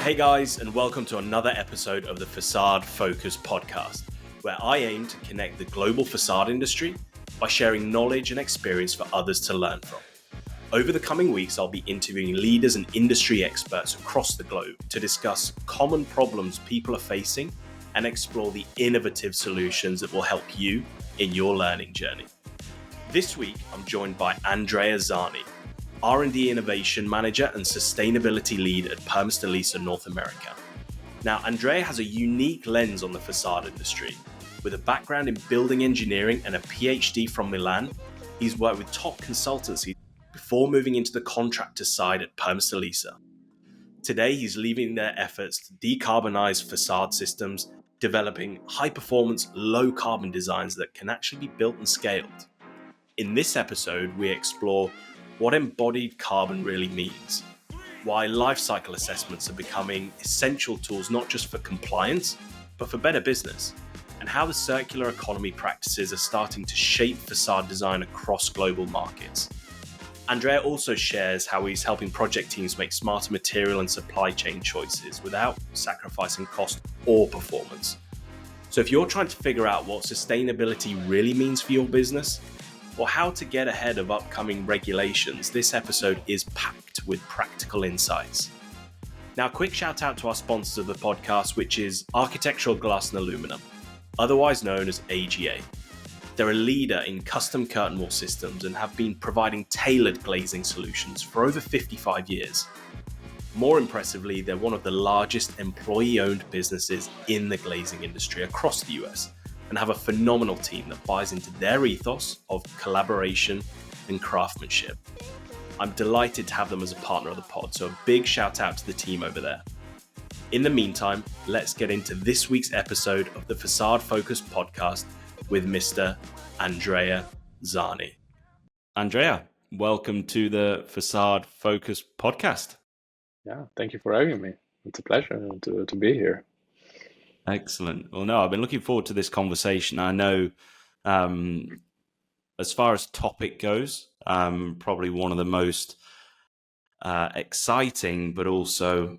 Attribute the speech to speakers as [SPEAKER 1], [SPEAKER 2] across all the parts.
[SPEAKER 1] Hey guys, and welcome to another episode of the Facade Focus podcast, where I aim to connect the global facade industry by sharing knowledge and experience for others to learn from. Over the coming weeks, I'll be interviewing leaders and industry experts across the globe to discuss common problems people are facing and explore the innovative solutions that will help you in your learning journey. This week, I'm joined by Andrea Zani, R&D Innovation Manager and Sustainability Lead at Perma-Stelisa North America. Now, Andrea has a unique lens on the facade industry. With a background in building engineering and a PhD from Milan, he's worked with top consultancies before moving into the contractor side at Perma-Stelisa. Today, he's leading their efforts to decarbonize facade systems, developing high-performance, low-carbon designs that can actually be built and scaled. In this episode, we explore what embodied carbon really means, why lifecycle assessments are becoming essential tools not just for compliance, but for better business, and how the circular economy practices are starting to shape facade design across global markets. Andrea also shares how he's helping project teams make smarter material and supply chain choices without sacrificing cost or performance. So if you're trying to figure out what sustainability really means for your business, or how to get ahead of upcoming regulations, this episode is packed with practical insights. Now, a quick shout out to our sponsors of the podcast, which is Architectural Glass and Aluminum, otherwise known as AGA. They're a leader in custom curtain wall systems and have been providing tailored glazing solutions for over 55 years. More impressively, they're one of the largest employee-owned businesses in the glazing industry across the US, and have a phenomenal team that buys into their ethos of collaboration and craftsmanship. I'm delighted to have them as a partner of the pod, so a big shout out to the team over there. In the meantime, let's get into this week's episode of the Facade Focus podcast with Mr. Andrea Zani. Andrea, welcome to the Facade Focus podcast.
[SPEAKER 2] Yeah, thank you for having me. It's a pleasure to be here.
[SPEAKER 1] Excellent. Well, no, I've been looking forward to this conversation. I know as far as topic goes, probably one of the most exciting, but also,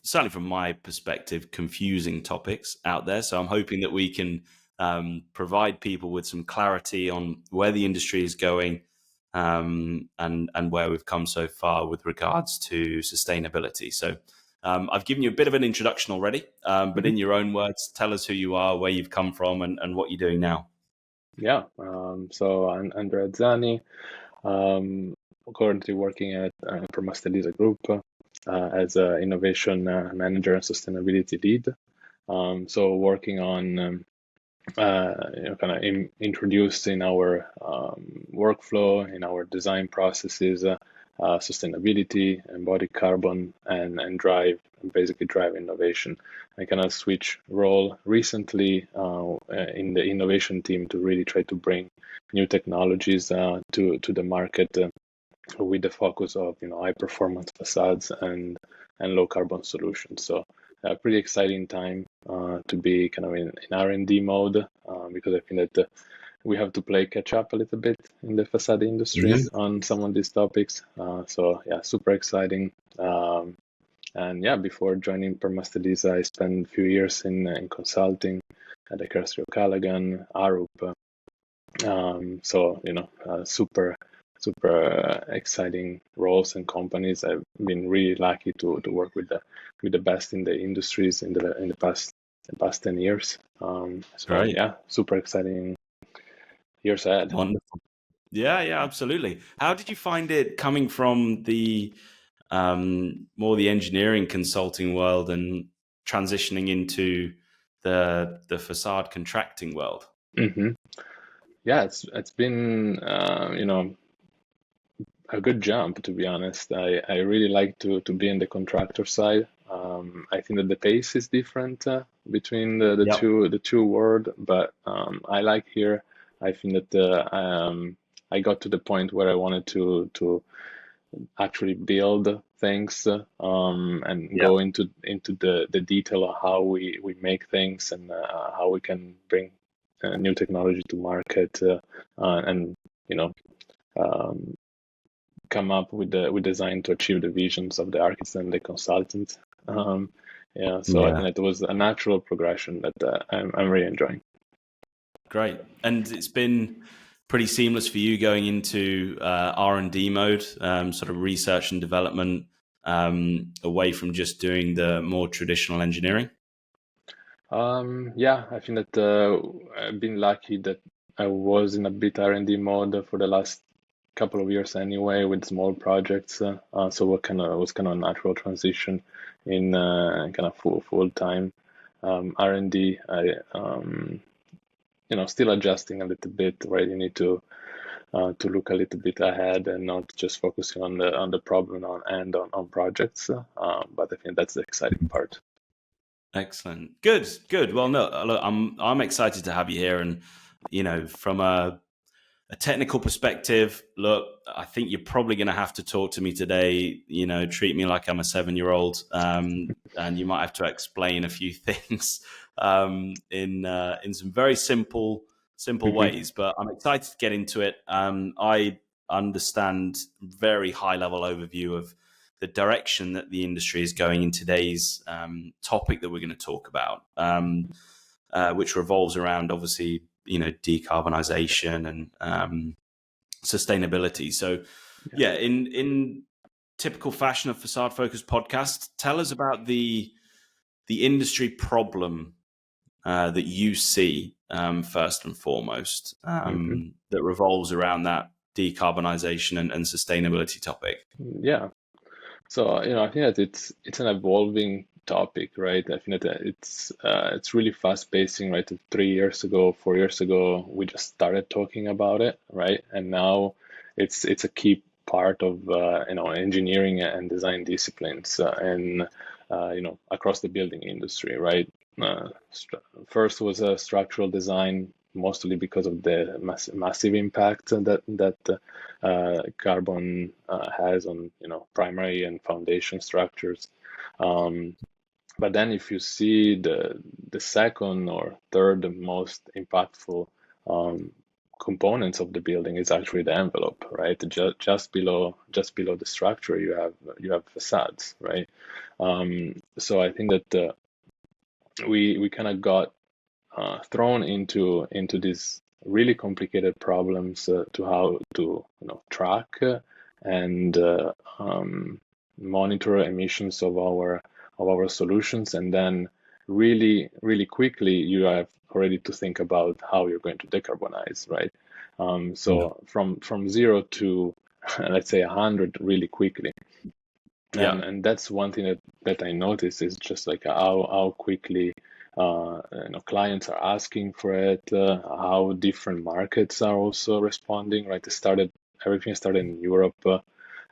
[SPEAKER 1] certainly from my perspective, confusing topics out there. So I'm hoping that we can provide people with some clarity on where the industry is going and where we've come so far with regards to sustainability. So I've given you a bit of an introduction already, but in your own words, tell us who you are, where you've come from, and what you're doing now.
[SPEAKER 2] Yeah, so I'm Andrea Zani, currently working at Perma-Stelisa Group as an innovation manager and sustainability lead. So working on introduced in our workflow, in our design processes, sustainability, embodied carbon, and basically drive innovation. I kind of switch role recently in the innovation team to really try to bring new technologies to the market with the focus of high performance facades and low carbon solutions. So a pretty exciting time to be kind of in R&D mode because I think that we have to play catch up a little bit in the facade industry on some of these topics. So yeah, super exciting. And yeah, before joining Perma-Stelisa, I spent a few years in consulting at the Callaghan, Arup. So super exciting roles and companies. I've been really lucky to work with the best in the industries in the past 10 years.
[SPEAKER 1] Right.
[SPEAKER 2] Yeah, super exciting years ahead.
[SPEAKER 1] Wonderful. Yeah, absolutely. How did you find it coming from the more the engineering consulting world and transitioning into the facade contracting world?
[SPEAKER 2] Mm-hmm. Yeah, it's been a good jump, to be honest. I really like to be in the contractor side. I think that the pace is different between the two world, but I like here. I think that I got to the point where I wanted to actually build things and go into the detail of how we make things and how we can bring new technology to market and come up with the design to achieve the visions of the architects and the consultants. So I
[SPEAKER 1] Yeah.
[SPEAKER 2] think it was a natural progression that I'm really enjoying.
[SPEAKER 1] Great. And it's been pretty seamless for you going into R&D mode, sort of research and development, away from just doing the more traditional engineering?
[SPEAKER 2] I think that I've been lucky that I was in a bit R&D mode for the last couple of years anyway, with small projects. So what was kind of a natural transition in kind of full time R&D. Still adjusting a little bit, right? You need to look a little bit ahead and not just focusing on the problem on projects. But I think that's the exciting part.
[SPEAKER 1] Excellent. Good. Well, no, look, I'm excited to have you here, and from a technical perspective, look, I think you're probably going to have to talk to me today. Treat me like I'm a 7-year-old, and you might have to explain a few things in some very simple ways. But I'm excited to get into it. I understand very high level overview of the direction that the industry is going in today's topic that we're going to talk about, which revolves around obviously decarbonization and sustainability. So yeah, in typical fashion of Facade Focus podcast, tell us about the industry problem that you see first and foremost, that revolves around that decarbonization and sustainability topic.
[SPEAKER 2] Yeah. So I think that it's an evolving topic, right? I think that it's really fast pacing, right? 3 years ago, 4 years ago, we just started talking about it, right? And now it's a key part of engineering and design disciplines and across the building industry, right? First was a structural design, mostly because of the massive impact that carbon has on primary and foundation structures. But then if you see the second or third most impactful components of the building, is actually the envelope, right? Just below the structure, you have facades, right? So I think that we kind of got thrown into these really complicated problems to how to track and monitor emissions of our solutions, and then really quickly you have already to think about how you're going to decarbonize, right? From 0 to let's say 100 really quickly. And that's one thing that I noticed is just like how quickly clients are asking for it, how different markets are also responding, right? Everything started in Europe,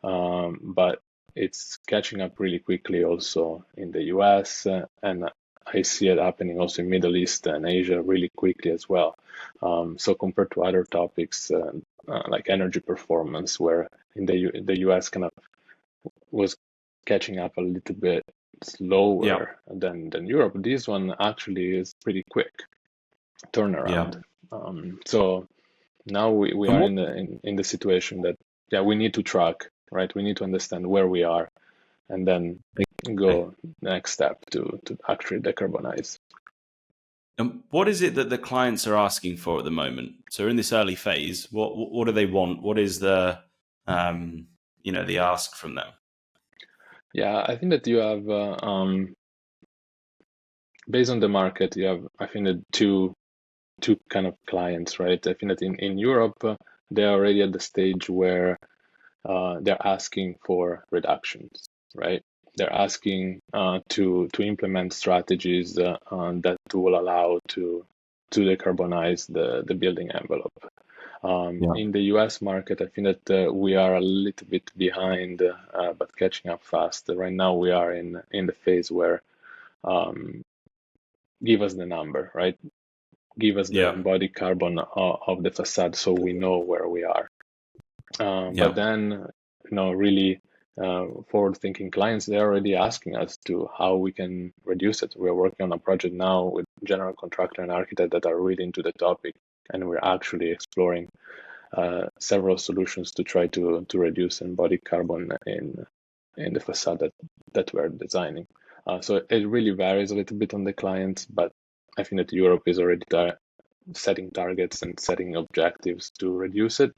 [SPEAKER 2] but it's catching up really quickly also in the US, and I see it happening also in Middle East and Asia really quickly as well. So compared to other topics like energy performance, where in the US kind of was catching up a little bit slower than Europe, this one actually is pretty quick turnaround. So now we are in the situation that we need to track, right? We need to understand where we are, and then go next step to actually decarbonize.
[SPEAKER 1] And what is it that the clients are asking for at the moment? So in this early phase, what do they want? What is the the ask from them?
[SPEAKER 2] Yeah, I think that you have based on the market, you have, I think, that two kind of clients, right? I think that in Europe, they're already at the stage where they're asking for reductions, right? They're asking to implement strategies that will allow to decarbonize the building envelope. In the US market, I think that we are a little bit behind, but catching up fast. Right now, we are in the phase where give us the number, right? Give us the embodied carbon of the facade so we know where we are. But then, really forward-thinking clients, they're already asking us to how we can reduce it. We're working on a project now with general contractor and architect that are really into the topic, and we're actually exploring several solutions to try to reduce embodied carbon in the facade that we're designing. So it really varies a little bit on the client, but I think that Europe is already setting targets and setting objectives to reduce it.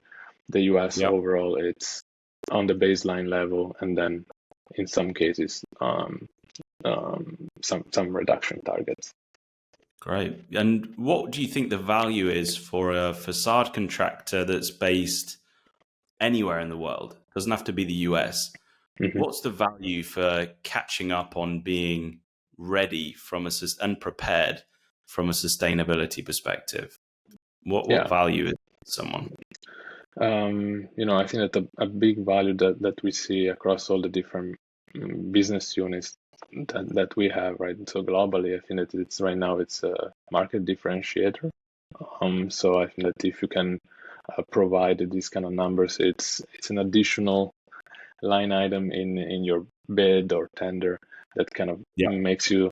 [SPEAKER 2] The US overall, it's on the baseline level, and then in some cases, some reduction targets.
[SPEAKER 1] Great. And what do you think the value is for a facade contractor that's based anywhere in the world? Doesn't have to be the US.
[SPEAKER 2] Mm-hmm.
[SPEAKER 1] What's the value for catching up on being ready and prepared from a sustainability perspective? What value is someone?
[SPEAKER 2] I think that a big value that we see across all the different business units that we have, right? So globally, I think that it's right now it's a market differentiator. So I think that if you can provide these kind of numbers, it's an additional line item in your bid or tender that kind of makes you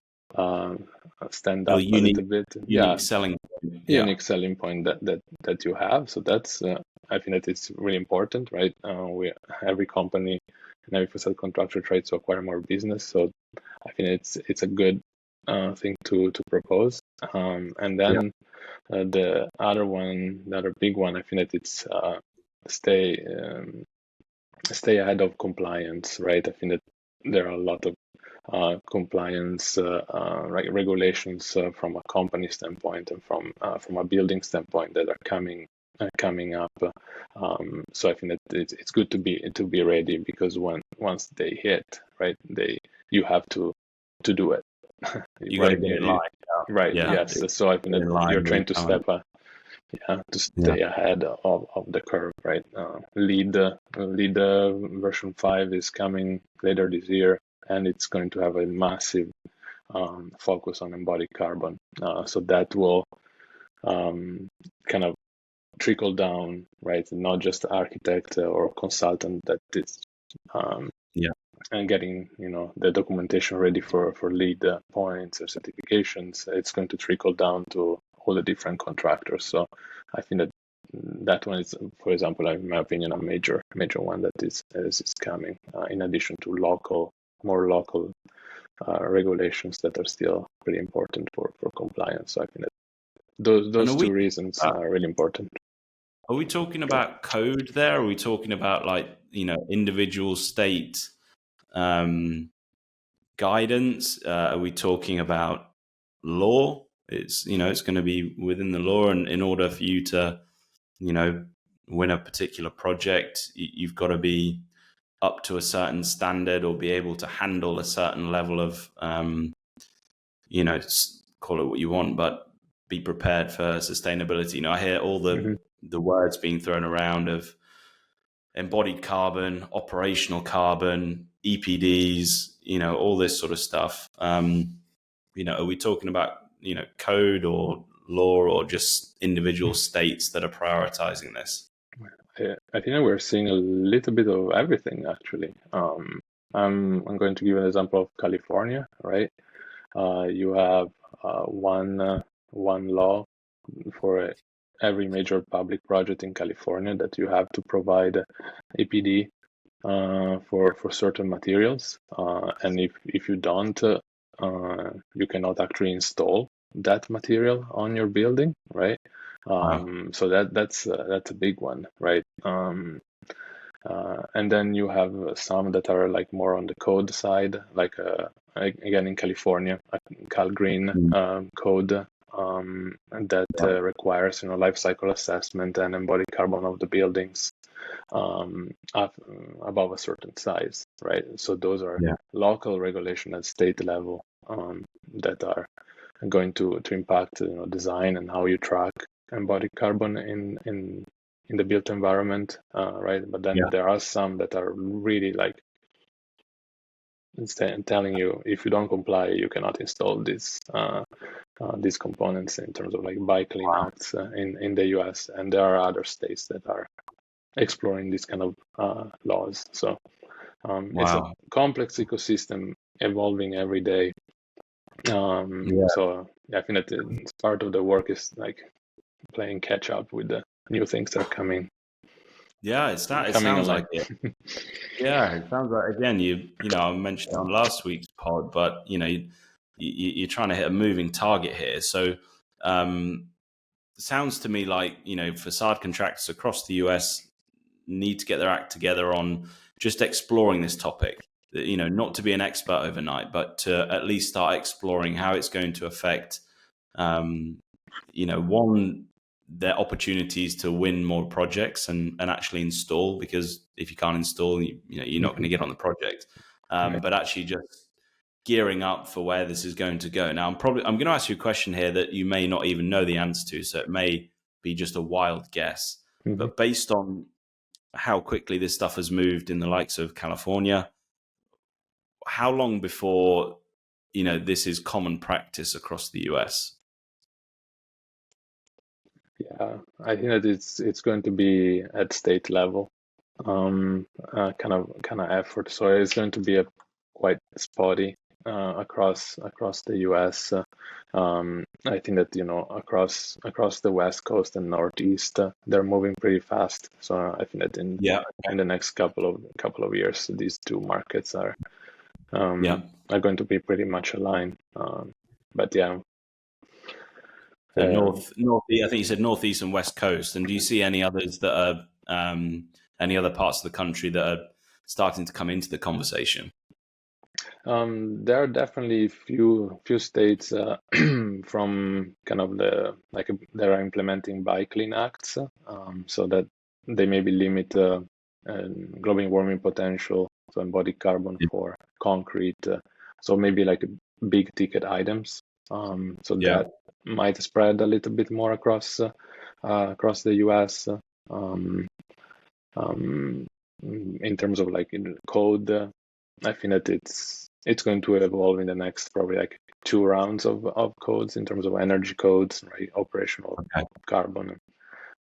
[SPEAKER 2] stand up a little bit.
[SPEAKER 1] Unique selling point.
[SPEAKER 2] Unique selling point that you have. So that's I think that it's really important, right? Every company and every facade contractor tries to acquire more business. So I think it's a good thing to propose. And then the other big one, I think that it's stay ahead of compliance, right? I think that there are a lot of compliance regulations from a company standpoint and from a building standpoint that are coming up. So I think that it's good to be ready, because once they hit, right, you have to do it.
[SPEAKER 1] You got to be in line.
[SPEAKER 2] Right. Yes. So I think that you're trying to step up. To stay ahead of the curve, right? Lead version 5 is coming later this year, and it's going to have a massive focus on embodied carbon. So that will kind of trickle down, right? Not just architect or consultant that is and getting the documentation ready for lead points or certifications. It's going to trickle down to all the different contractors. So I think that one is, for example, in my opinion, a major one that is coming. In addition to more local regulations that are still pretty important for compliance. So I think that those two reasons are really important.
[SPEAKER 1] Are we talking about code there? Are we talking about individual state guidance? Are we talking about law? It's going to be within the law, and in order for you to win a particular project, you've got to be up to a certain standard or be able to handle a certain level of call it what you want, but be prepared for sustainability. I hear all the words being thrown around of embodied carbon, operational carbon, EPDs, all this sort of stuff. Are we talking about code or law, or just individual states that are prioritizing this?
[SPEAKER 2] I think we're seeing a little bit of everything, actually. I'm going to give an example of California, right? You have one law for every major public project in California that you have to provide EPD for certain materials, and if you don't, you cannot actually install that material on your building, right? So that's a big one, right? And then you have some that are like more on the code side, like again in California, Cal Green code that requires Lifecycle assessment and embodied carbon of the buildings above a certain size, right? So those are local regulation at state level that are going to impact design and how you track embodied carbon in the built environment, right? But then there are some that are really like telling you, if you don't comply, you cannot install these components, in terms of like bike lane acts in the US, and there are other states that are exploring this kind of laws. So it's a complex ecosystem evolving every day. So I think that part of the work is like playing catch up with the new things that are coming.
[SPEAKER 1] Yeah, it
[SPEAKER 2] coming
[SPEAKER 1] sounds like
[SPEAKER 2] online.
[SPEAKER 1] it. Yeah, it sounds like, again, I mentioned it on last week's pod, but you're trying to hit a moving target here. So, it sounds to me like, facade contractors across the US need to get their act together on just exploring this topic. Not to be an expert overnight, but to at least start exploring how it's going to affect, um, one, their opportunities to win more projects and actually install. Because if you can't install, you're not going to get on the project.
[SPEAKER 2] Right.
[SPEAKER 1] But actually just gearing up for where this is going to go. Now, I'm going to ask you a question here that you may not even know the answer to, so it may be just a wild guess.
[SPEAKER 2] Hmm.
[SPEAKER 1] But based on how quickly this stuff has moved in the likes of California, how long before this is common practice across the US?
[SPEAKER 2] Yeah, I think that it's going to be at state level, kind of effort. So it's going to be a quite spotty across the U.S. I think that across the West Coast and Northeast, they're moving pretty fast. So I think that
[SPEAKER 1] Yeah.
[SPEAKER 2] in the next couple of years, these two markets
[SPEAKER 1] Yeah.
[SPEAKER 2] are going to be pretty much aligned. But yeah.
[SPEAKER 1] So
[SPEAKER 2] Um,
[SPEAKER 1] I think you said northeast and west coast. And do you see any others that are any other parts of the country that are starting to come into the conversation?
[SPEAKER 2] There are definitely few states from kind of they are implementing bike clean acts, so that they maybe limit global warming potential, so embodied carbon for concrete, so maybe like big ticket items. So
[SPEAKER 1] Yeah.
[SPEAKER 2] that might spread a little bit more across the U.S. Um, um, in terms of like in code, I think that it's going to evolve in the next probably like 2 rounds of codes in terms of energy codes, right? Operational
[SPEAKER 1] Okay.
[SPEAKER 2] carbon.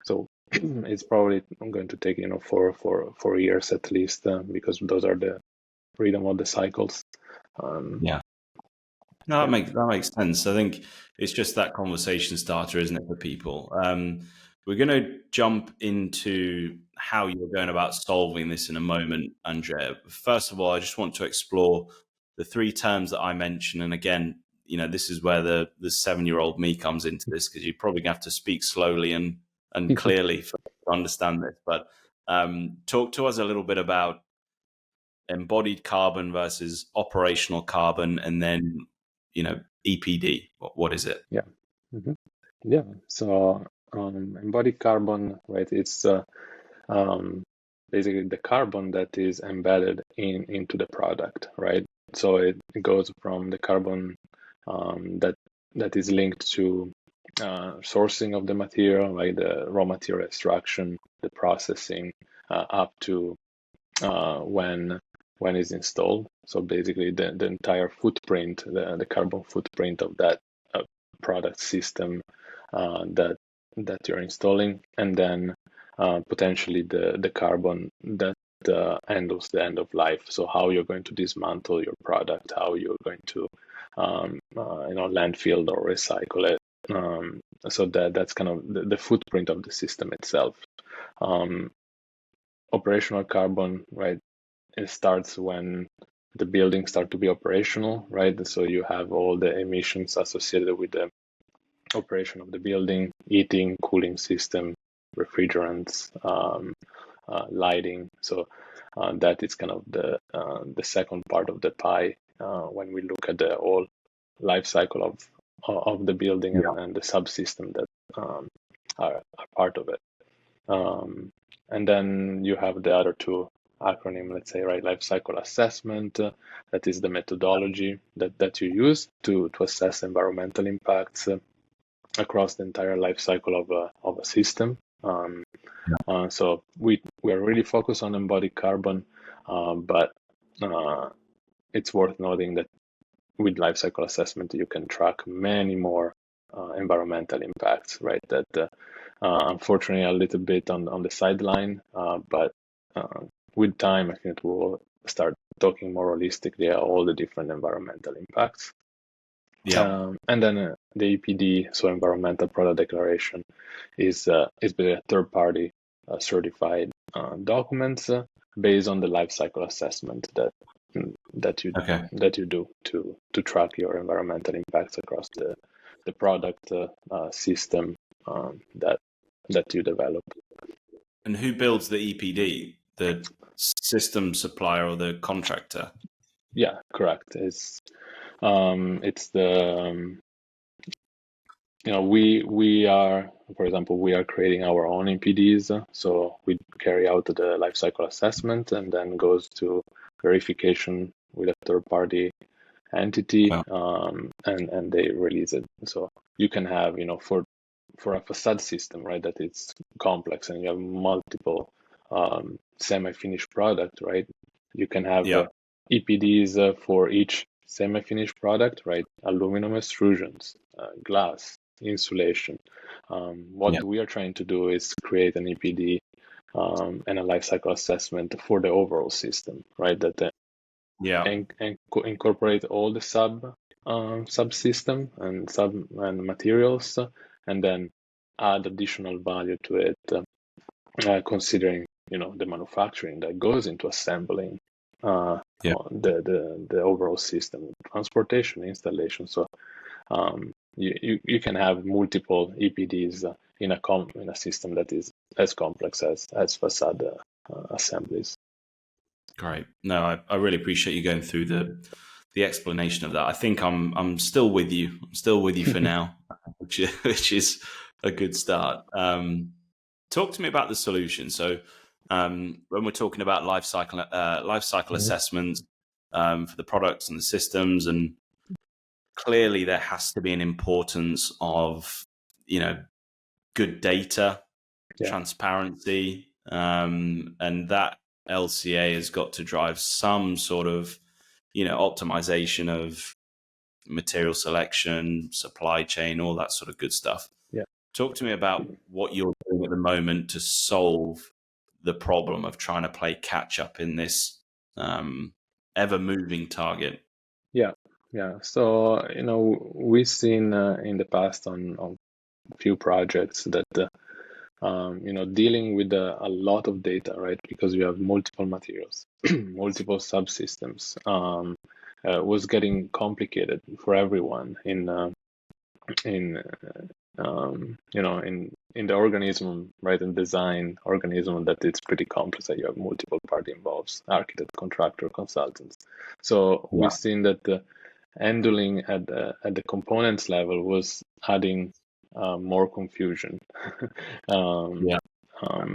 [SPEAKER 2] So it's probably going to take 4 years at least, because those are the rhythm of the cycles.
[SPEAKER 1] Yeah. No,
[SPEAKER 2] Yeah.
[SPEAKER 1] that makes sense. I think it's just that conversation starter, isn't it, for people? We're going to jump into how you're going about solving this in a moment, Andrea. First of all, I just want to explore the three terms that I mentioned. And again, this is where the 7-year-old me comes into this, because you're probably going to have to speak slowly and clearly to understand this. But talk to us a little bit about embodied carbon versus operational carbon, and then EPD. What is it?
[SPEAKER 2] Yeah. Hmm. Yeah. So embodied carbon, right? It's um, basically the carbon that is embedded into the product, right? So it goes from the carbon that is linked to sourcing of the material, like the raw material extraction, the processing, up to when it's installed. So basically, the entire footprint, the carbon footprint of that product system that you're installing, and then potentially the carbon that handles the end of life. So how you're going to dismantle your product, how you're going to landfill or recycle it. So that's kind of the footprint of the system itself. Um, Operational carbon, right? It starts when the buildings start to be operational, right? So you have all the emissions associated with the operation of the building, heating, cooling system, refrigerants, lighting. So that is kind of the second part of the pie when we look at the whole life cycle of the building
[SPEAKER 1] Yeah.
[SPEAKER 2] and the subsystem that are part of it. And then you have the other two acronym, let's say, right? Life cycle assessment, that is the methodology that you use to assess environmental impacts across the entire life cycle of a system. So we are really focused on embodied carbon, but it's worth noting that with life cycle assessment, you can track many more environmental impacts, right? That unfortunately a little bit on the sideline, but with time, I think we'll start talking more holistically about all the different environmental impacts.
[SPEAKER 1] Yeah.
[SPEAKER 2] And then the EPD, so environmental product declaration, is basically a third party certified documents based on the life cycle assessment that you do to track your environmental impacts across the product system that you develop.
[SPEAKER 1] And who builds the EPD? The system supplier or the contractor?
[SPEAKER 2] Yeah, correct. It's the we are, for example, we are creating our own EPDs. So we carry out the life cycle assessment and then goes to verification with a third party entity, and they release it. So you can have, for a facade system, right, that it's complex and you have multiple semi-finished product, right? You can have EPDs for each semi-finished product, right? Aluminum extrusions, glass, insulation. What we are trying to do is create an EPD and a life cycle assessment for the overall system, right? That incorporate all the subsystem and materials, and then add additional value to it, considering the manufacturing that goes into assembling the overall system, transportation, installation. So you can have multiple EPDs in a system that is as complex as facade assemblies.
[SPEAKER 1] Great. No, I really appreciate you going through the explanation of that. I think I'm still with you. I'm still with you for now, which is a good start. Talk to me about the solution. So when we're talking about life cycle assessments for the products and the systems, and clearly there has to be an importance of good data, transparency, and that LCA has got to drive some sort of optimization of material selection, supply chain, all that sort of good stuff. Talk to me about what you're doing at the moment to solve the problem of trying to play catch up in this ever moving target.
[SPEAKER 2] So we've seen in the past on a few projects that dealing with a lot of data, right? Because we have multiple materials, multiple subsystems, was getting complicated for everyone in the organism, right? And design organism, that it's pretty complex. That you have multiple party involved, architect, contractor, consultants. So we've seen that the handling at the components level was adding more confusion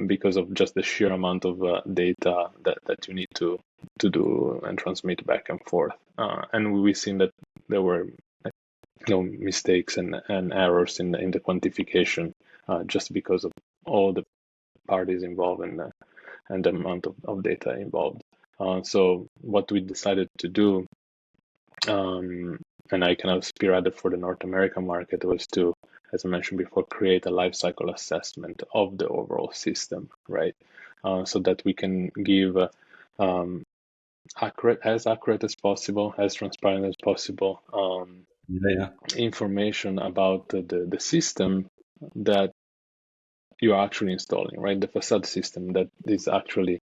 [SPEAKER 2] because of just the sheer amount of data that you need to do and transmit back and forth. And we've seen that there were mistakes and errors in the quantification just because of all the parties involved and the amount of data involved. So what we decided to do, and I kind of spearheaded for the North American market, was to, as I mentioned before, create a life cycle assessment of the overall system, right? So that we can give as accurate as possible, as transparent as possible, information about the system that you are actually installing, right? The facade system that is actually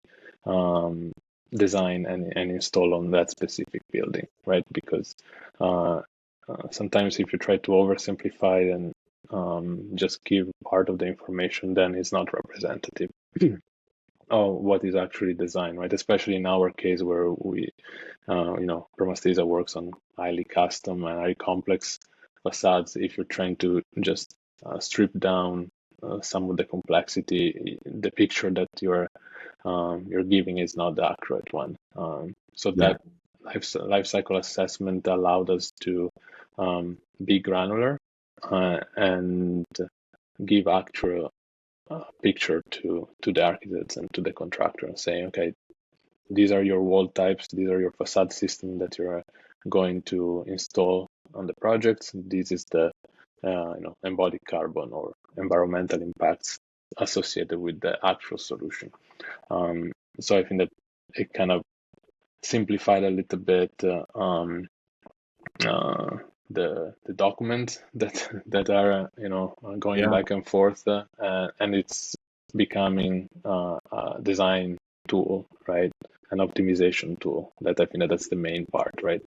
[SPEAKER 2] designed and installed on that specific building, right? Because sometimes if you try to oversimplify and just give part of the information, then it's not representative of what is actually designed, right? Especially in our case where we, Promastesa works on highly custom and highly complex facades. If you're trying to just strip down some of the complexity, the picture that you're giving is not the accurate one. So that life cycle assessment allowed us to be granular and give actual picture to the architects and to the contractor, and saying, okay, these are your wall types, these are your facade system that you're going to install on the projects. This is the embodied carbon or environmental impacts associated with the actual solution. So I think that it kind of simplified a little bit the documents that are going back and forth, and it's becoming a design tool, right? An optimization tool. That I think that's the main part, right?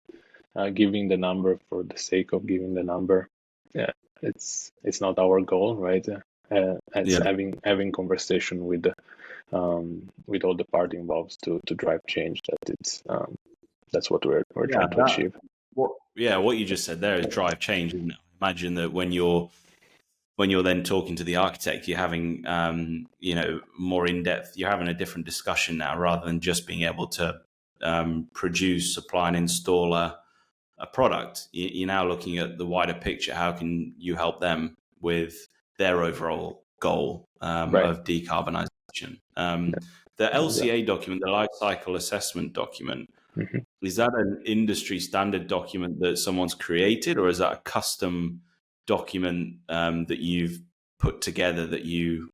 [SPEAKER 2] Giving the number for the sake of giving the number, yeah, it's not our goal, right? It's having conversation with all the party involved to drive change. That's what we're trying to achieve.
[SPEAKER 1] What you just said there is drive change, isn't it? Imagine that when you're then talking to the architect, you're having more in depth. You're having a different discussion now, rather than just being able to produce, supply, and install a product. You're now looking at the wider picture. How can you help them with their overall goal of decarbonization? The LCA document, the Lifecycle Assessment document, is that an industry standard document that someone's created, or is that a custom document that you've put together that you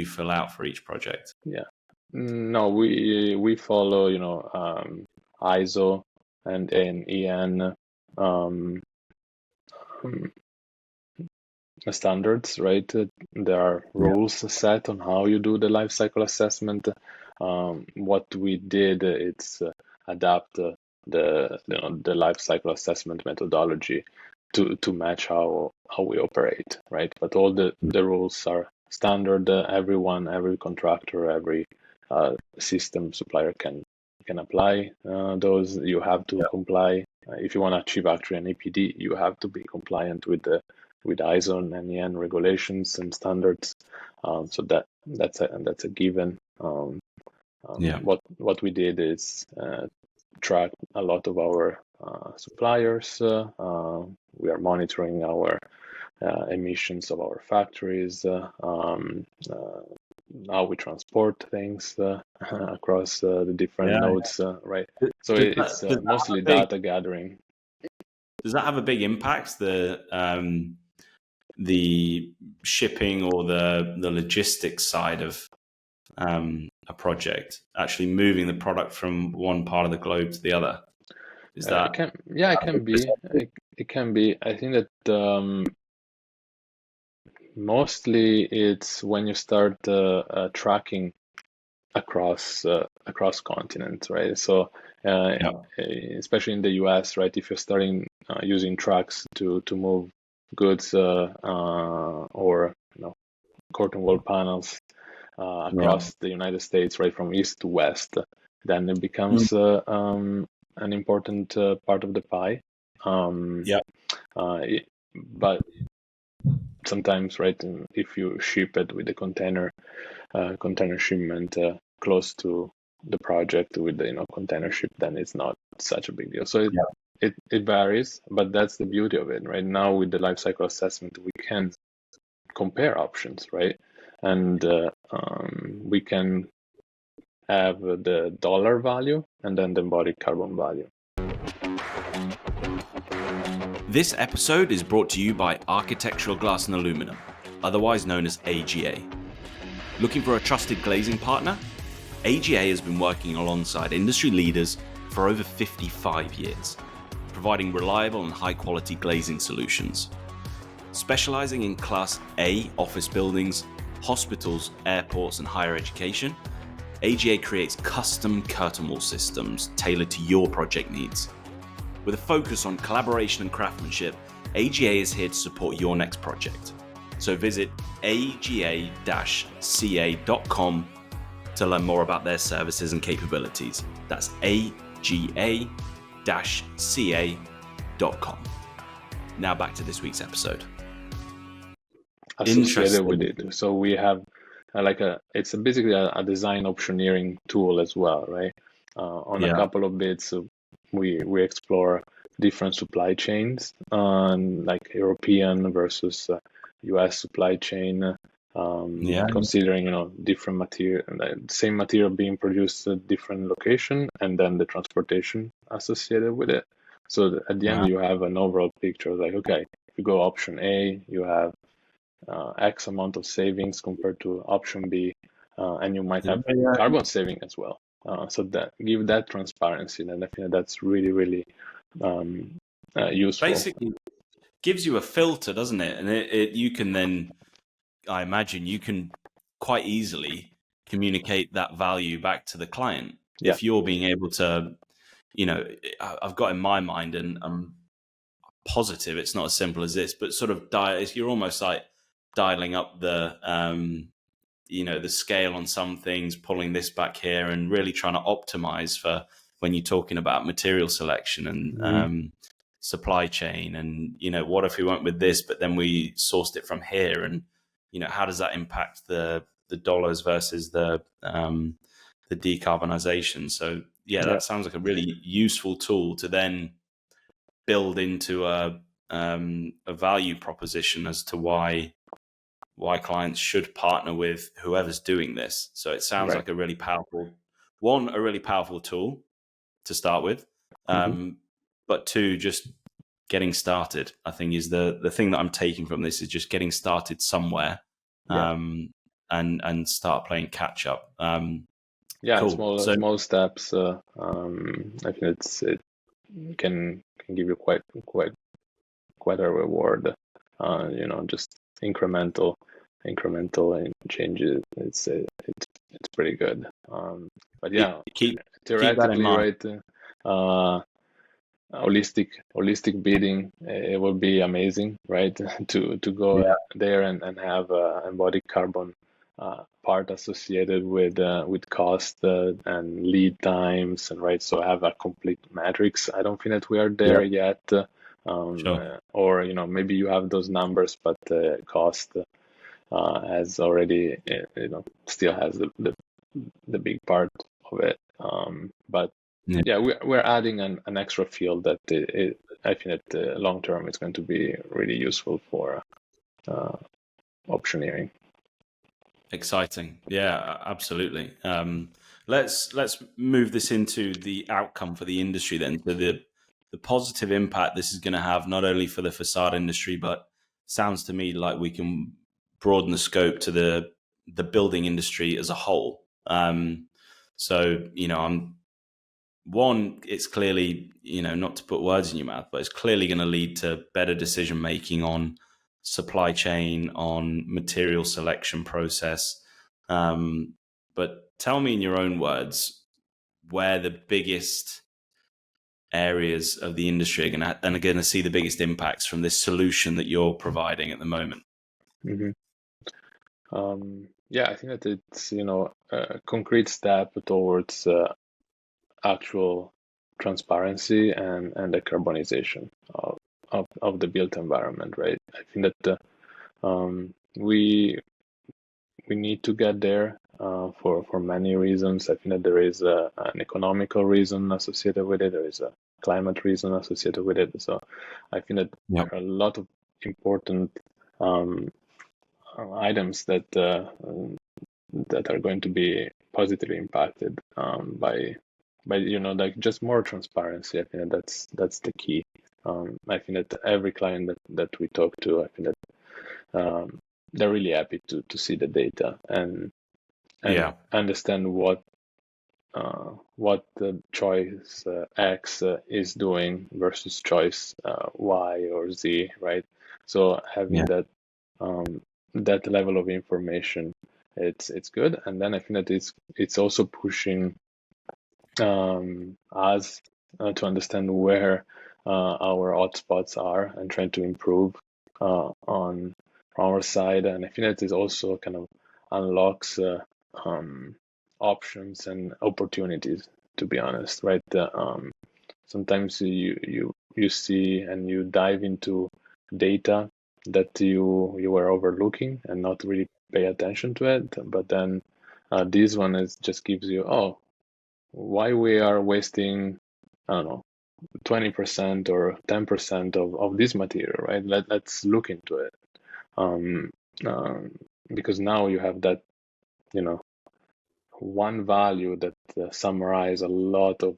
[SPEAKER 1] fill out for each project?
[SPEAKER 2] Yeah, no, we follow ISO and EN standards, right? There are rules set on how you do the life cycle assessment. What we did, it's adapt the life cycle assessment methodology to match how we operate, right? But all the rules are standard. Every contractor, every system supplier can apply those. You have to comply if you want to achieve actually an EPD. You have to be compliant with ISO and EN regulations and standards. So that's a given. What we did is track a lot of our suppliers. We are monitoring our emissions of our factories, how we transport things across the different nodes, right? So it's mostly data gathering.
[SPEAKER 1] Does that have a big impact, the shipping or the logistics side of a project, actually moving the product from one part of the globe to the other? Is that
[SPEAKER 2] it can be. It can be. I think that mostly it's when you start tracking across continents, right? So especially in the US, right? If you're starting using trucks to move goods or curtain wall panels across the United States, right, from east to west, then it becomes an important part of the pie. But sometimes, right, if you ship it with a container shipment close to the project with the container ship, then it's not such a big deal. So it varies, but that's the beauty of it. Right now with the life cycle assessment, we can compare options, right? And we can have the dollar value and then the embodied carbon value.
[SPEAKER 1] This episode is brought to you by Architectural Glass and Aluminum, otherwise known as AGA. Looking for a trusted glazing partner? AGA has been working alongside industry leaders for over 55 years, providing reliable and high-quality glazing solutions. Specializing in Class A office buildings, hospitals, airports, and higher education, AGA creates custom curtain wall systems tailored to your project needs. With a focus on collaboration and craftsmanship, AGA is here to support your next project. So visit aga-ca.com to learn more about their services and capabilities. That's aga-ca.com. Now back to this week's episode.
[SPEAKER 2] Associated with it. So we have it's basically a design optioneering tool as well, right? On a couple of bits, we explore different supply chains, like European versus US supply chain, considering different material, same material being produced at different location, and then the transportation associated with it. So at the end, you have an overall picture like, okay, if you go option A, you have X amount of savings compared to option B, and you might have carbon saving as well. So that give that transparency, and I think that's really, really useful.
[SPEAKER 1] Basically, gives you a filter, doesn't it? And it you can then, I imagine, you can quite easily communicate that value back to the client.
[SPEAKER 2] Yeah.
[SPEAKER 1] If you're being able to, I've got in my mind, and I'm positive it's not as simple as this, but sort of you're almost like dialing up the the scale on some things, pulling this back here, and really trying to optimize for when you're talking about material selection and supply chain. And what if we went with this, but then we sourced it from here, and how does that impact the dollars versus the decarbonization? So that sounds like a really useful tool to then build into a value proposition as to why clients should partner with whoever's doing this. So it sounds like a really powerful tool to start with, but two, just getting started, I think, is the thing that I'm taking from this, is just getting started somewhere, and start playing catch up. Cool.
[SPEAKER 2] Small steps. I think it can give you quite a reward. Just incremental changes. It's pretty good. But yeah, theoretically, right? Holistic bidding, it would be amazing, right? to go there and have embodied carbon part associated with cost and lead times, and right, so have a complete matrix. I don't think that we are there yet. Or maybe you have those numbers, but cost has already still has the big part of it. But we're adding an extra field that I think that long term is going to be really useful for optioneering.
[SPEAKER 1] Exciting. Yeah, absolutely. Let's move this into the outcome for the industry then. So the positive impact this is going to have, not only for the facade industry, but sounds to me like we can broaden the scope to the building industry as a whole. It's clearly, not to put words in your mouth, but it's clearly going to lead to better decision making on supply chain, on material selection process. But tell me in your own words where the biggest areas of the industry are going to see the biggest impacts from this solution that you're providing at the moment.
[SPEAKER 2] I think that it's a concrete step towards actual transparency and decarbonization of the built environment, right? I think that we need to get there for many reasons. I think that there is an economical reason associated with it. There is a climate reason associated with it. So I think that there are a lot of important items that are going to be positively impacted by like just more transparency. I think that that's the key. I think that every client that we talk to, I think that they're really happy to see the data and understand what the choice X is doing versus choice Y or Z, right? So having that level of information, it's good. And then I think that it's also pushing us to understand where our hotspots are and trying to improve on our side. And I think that it also kind of unlocks options and opportunities, to be honest, right? Sometimes you see and you dive into data that you were overlooking and not really pay attention to it, but then this one just gives you, why we are wasting, I don't know, 20% or 10% of this material, right? Let's look into it. Because now you have that, one value that summarize a lot of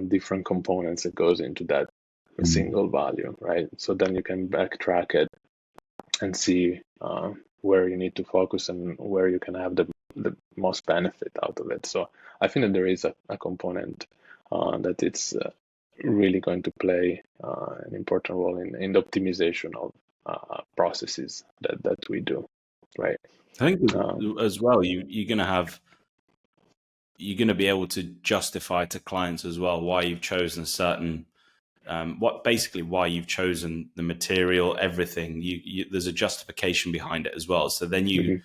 [SPEAKER 2] different components that goes into that single value, right? So then you can backtrack it and see where you need to focus and where you can have the most benefit out of it. So I think that there is a component that it's really going to play an important role in the optimization of processes that we do. right?
[SPEAKER 1] I think as well, you're going to be able to justify to clients as well why you've chosen a certain why you've chosen the material, everything. There's a justification behind it as well. So then you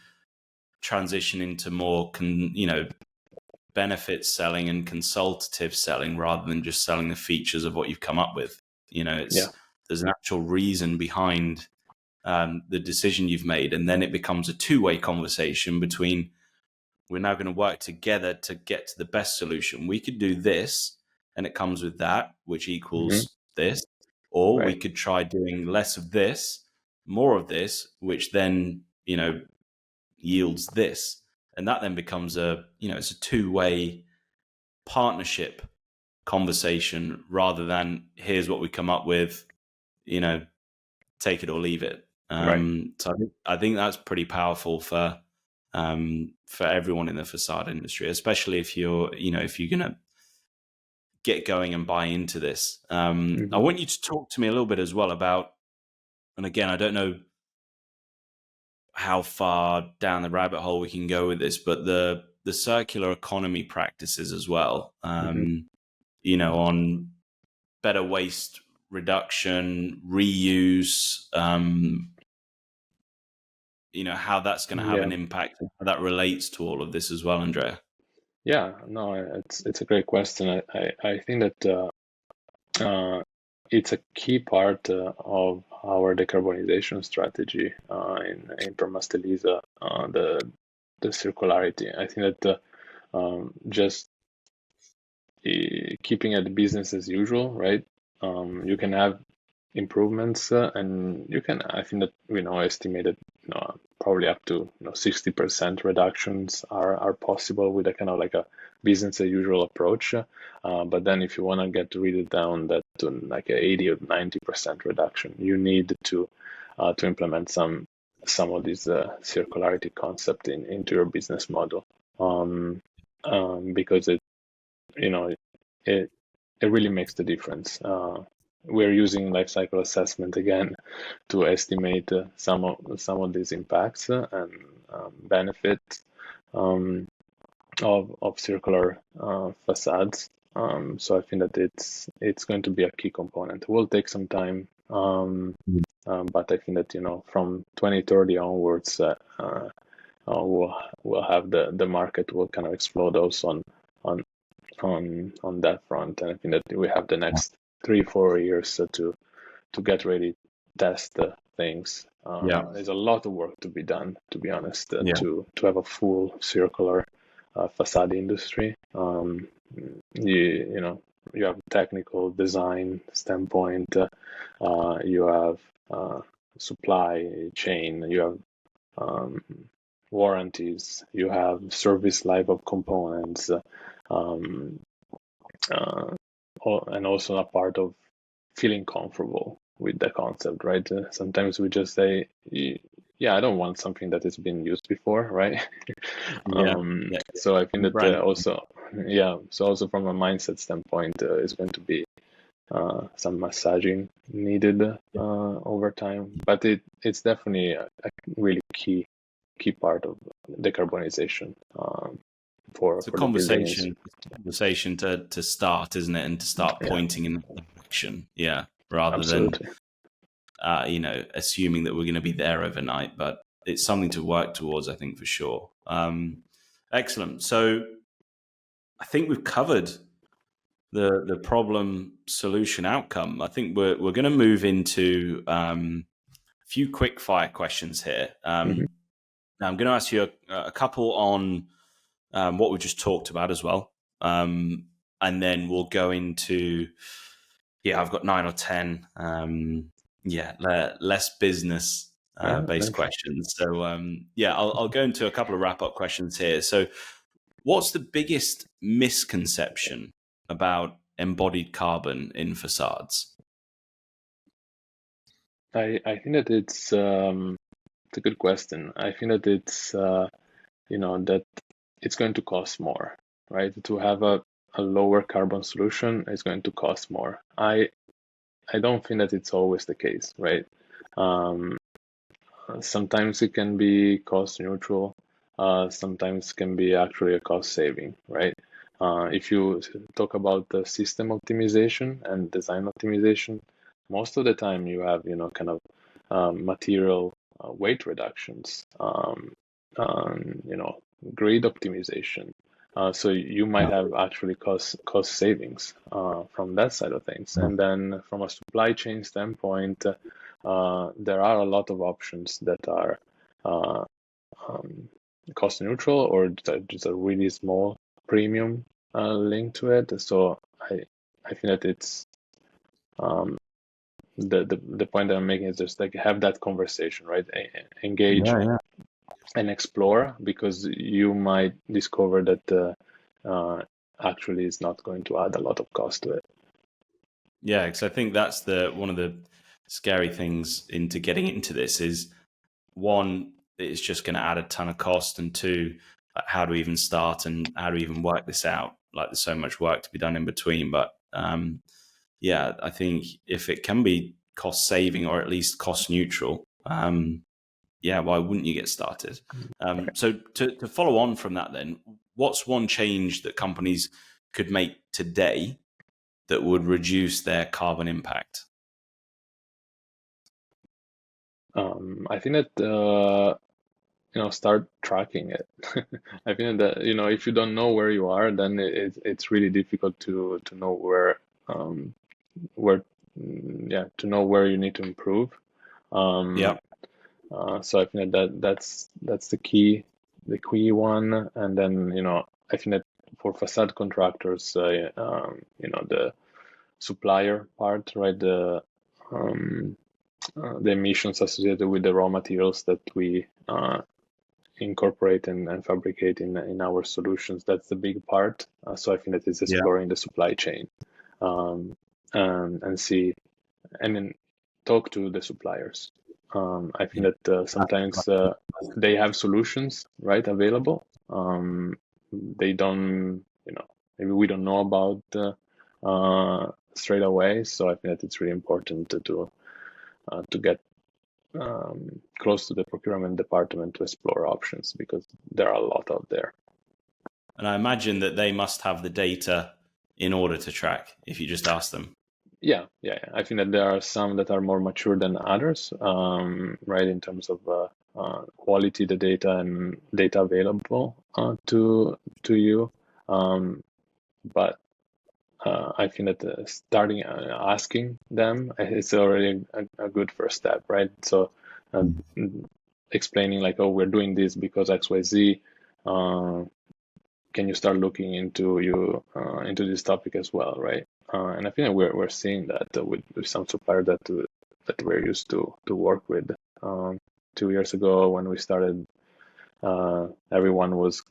[SPEAKER 1] transition into more benefit selling and consultative selling rather than just selling the features of what you've come up with. There's an actual reason behind the decision you've made, and then it becomes a two-way conversation between, we're now going to work together to get to the best solution. We could do this and it comes with that, which equals this, or we could try doing less of this, more of this, which then yields this. And that then becomes it's a two-way partnership conversation rather than, here's what we come up with, take it or leave it. So I think that's pretty powerful for everyone in the facade industry, especially if you're going to get going and buy into this. I want you to talk to me a little bit as well about, and again, I don't know how far down the rabbit hole we can go with this, but the circular economy practices as well, on better waste reduction, reuse, how that's going to have an impact, how that relates to all of this as well, Andrea.
[SPEAKER 2] Yeah, no, it's a great question. I think that it's a key part of our decarbonization strategy in Permastelisa, the circularity. I think that just keeping it business as usual, right? You can have improvements, and you can, I think that estimated probably up to 60% reductions are possible with a kind of like a business as usual approach. But then if you want to get really down that to like a 80 or 90% reduction, you need to implement some of these circularity concept into your business model, because it really makes the difference. We're using lifecycle assessment again to estimate some of these impacts and benefits of circular facades. So I think that it's going to be a key component. It will take some time, but I think that from 2030 onwards, we'll have the market will kind of explode also on that front, and I think that we have the next 3-4 years to get ready, test things. There's a lot of work to be done, to be honest, to have a full circular facade industry. You have technical design standpoint, you have supply chain, you have warranties, you have service life of components, and also a part of feeling comfortable with the concept, right? Sometimes we just say, I don't want something that has been used before, right? So I think that also from a mindset standpoint, is going to be some massaging needed over time, but it's definitely a really key part of decarbonization.
[SPEAKER 1] It's a conversation to start, isn't it? And to start pointing in the direction, rather than assuming that we're going to be there overnight. But it's something to work towards, I think, for sure. Excellent. So I think we've covered the problem, solution, outcome. I think we're going to move into a few quick fire questions here. Now I'm going to ask you a couple on what we just talked about as well. And then we'll go into, I've got 9 or 10, less business based questions. So, I'll go into a couple of wrap up questions here. So what's the biggest misconception about embodied carbon in facades?
[SPEAKER 2] I think that it's a good question. I think that it's, that it's going to cost more, right? To have a lower carbon solution is going to cost more. I don't think that it's always the case, right? sometimes it can be cost neutral, sometimes can be actually a cost saving, right? If you talk about the system optimization and design optimization, most of the time you have, kind of material weight reductions, grid optimization. So you might have actually cost savings from that side of things. And then from a supply chain standpoint, there are a lot of options that are uh, um, cost neutral or just a really small premium link to it. So I think that it's the point that I'm making is just like have that conversation, right? Engage and explore, because you might discover that actually is not going to add a lot of cost to it.
[SPEAKER 1] Yeah, because I think that's one of the scary things into getting into this is, one, it's just going to add a ton of cost, and two, how do we even start and how do we even work this out? Like, there's so much work to be done in between. But yeah, I think if it can be cost saving or at least cost neutral, yeah, why wouldn't you get started? So to follow on from that, then, what's one change that companies could make today that would reduce their carbon impact?
[SPEAKER 2] I think that start tracking it. I think that if you don't know where you are, then it's really difficult to know where to know where you need to improve.
[SPEAKER 1] Yeah.
[SPEAKER 2] So I think that's the key one. And then I think that for facade contractors, the supplier part, right? The emissions associated with the raw materials that we incorporate and fabricate in our solutions. That's the big part. So I think that is exploring the supply chain, and see, and then talk to the suppliers. I think that sometimes they have solutions, right, available. They don't, maybe we don't know about straight away. So I think that it's really important to get close to the procurement department to explore options, because there are a lot out there.
[SPEAKER 1] And I imagine that they must have the data in order to track, if you just ask them.
[SPEAKER 2] Yeah. I think that there are some that are more mature than others, right, in terms of quality, the data and data available to you. But I think that starting asking them is already a good first step, right? So explaining like, oh, we're doing this because XYZ. Can you start looking into this topic as well, right? And I think we're seeing that with some suppliers that we're used to work with. 2 years ago when we started, everyone was